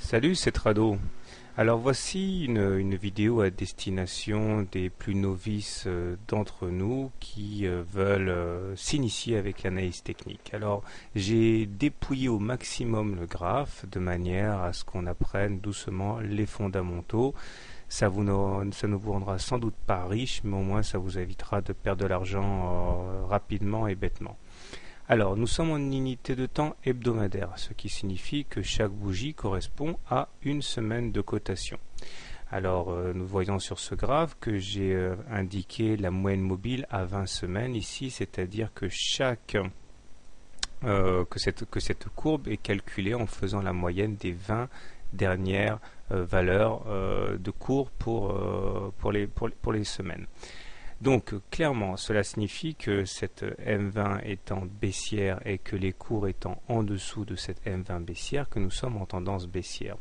Salut, c'est Trado. Alors voici une vidéo à destination des plus novices d'entre nous qui veulent s'initier avec l'analyse technique. Alors j'ai dépouillé au maximum le graphe de manière à ce qu'on apprenne doucement les fondamentaux. Ça ne vous rendra sans doute pas riche, mais au moins ça vous évitera de perdre de l'argent rapidement et bêtement. Alors, nous sommes en unité de temps hebdomadaire, ce qui signifie que chaque bougie correspond à une semaine de cotation. Alors, nous voyons sur ce graphe que j'ai indiqué la moyenne mobile à 20 semaines ici, c'est-à-dire que que cette courbe est calculée en faisant la moyenne des 20 dernières valeurs de cours pour les semaines. Donc clairement, cela signifie que cette M20 étant baissière et que les cours étant en dessous de cette M20 baissière, que nous sommes en tendance baissière.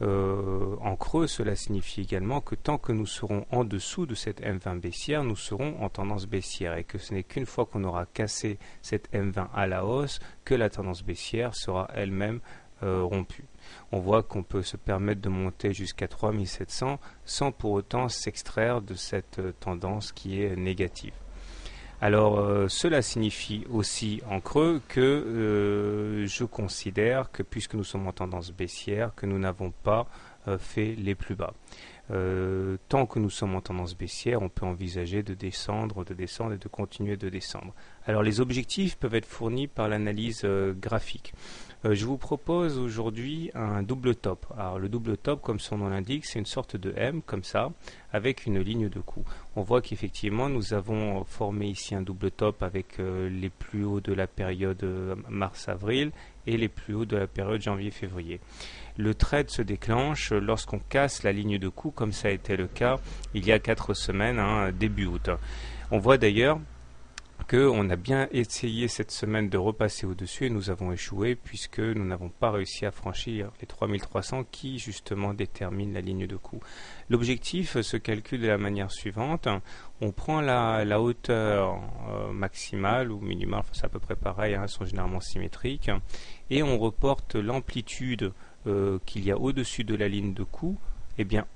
En creux, cela signifie également que tant que nous serons en dessous de cette M20 baissière, nous serons en tendance baissière et que ce n'est qu'une fois qu'on aura cassé cette M20 à la hausse que la tendance baissière sera elle-même rompue. On voit qu'on peut se permettre de monter jusqu'à 3700 sans pour autant s'extraire de cette tendance qui est négative. Alors cela signifie aussi en creux que je considère que puisque nous sommes en tendance baissière, que nous n'avons pas fait les plus bas. Tant que nous sommes en tendance baissière, on peut envisager de descendre et de continuer de descendre. Alors les objectifs peuvent être fournis par l'analyse graphique. Je vous propose aujourd'hui un double top. Alors le double top, comme son nom l'indique, c'est une sorte de M comme ça, avec une ligne de coup. On voit qu'effectivement nous avons formé ici un double top avec les plus hauts de la période mars-avril et les plus hauts de la période janvier-février. Le trade se déclenche lorsqu'on casse la ligne de coup, comme ça a été le cas il y a 4 semaines, début août. On voit d'ailleurs qu'on a bien essayé cette semaine de repasser au-dessus et nous avons échoué puisque nous n'avons pas réussi à franchir les 3300 qui justement déterminent la ligne de coup. L'objectif se calcule de la manière suivante. On prend la hauteur maximale ou minimale, enfin c'est à peu près pareil, elles sont généralement symétriques, et on reporte l'amplitude qu'il y a au-dessus de la ligne de coup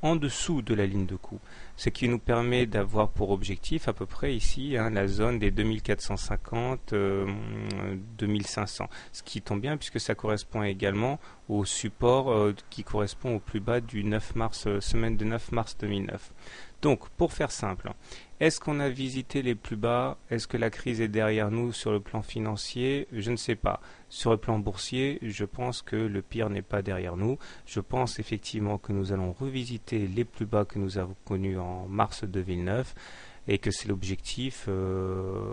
en dessous de la ligne de coup, ce qui nous permet d'avoir pour objectif à peu près ici la zone des 2450 2500, ce qui tombe bien puisque ça correspond également au support qui correspond au plus bas du 9 mars, semaine de 9 mars 2009. Donc pour faire simple, est-ce qu'on a visité les plus bas? Est-ce que la crise est derrière nous sur le plan financier? Je ne sais pas. Sur le plan boursier, je pense que le pire n'est pas derrière nous. Je pense effectivement que nous allons revisiter les plus bas que nous avons connus en mars 2009 et que c'est l'objectif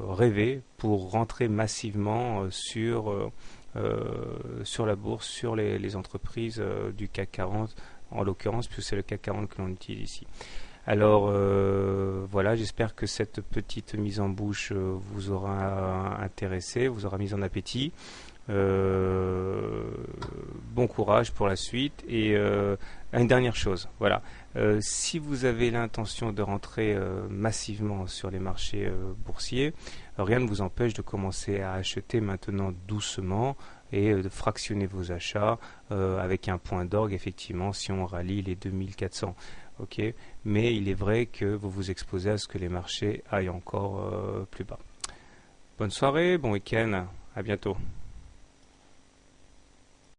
rêvé pour rentrer massivement sur la bourse, sur les entreprises du CAC 40 en l'occurrence, puisque c'est le CAC 40 que l'on utilise ici. Alors voilà, j'espère que cette petite mise en bouche vous aura intéressé, vous aura mis en appétit. Bon courage pour la suite et une dernière chose, voilà. Si vous avez l'intention de rentrer massivement sur les marchés boursiers, rien ne vous empêche de commencer à acheter maintenant doucement et de fractionner vos achats avec un point d'orgue effectivement si on rallie les 2400. Okay. Mais il est vrai que vous vous exposez à ce que les marchés aillent encore plus bas. Bonne soirée, bon week-end, à bientôt.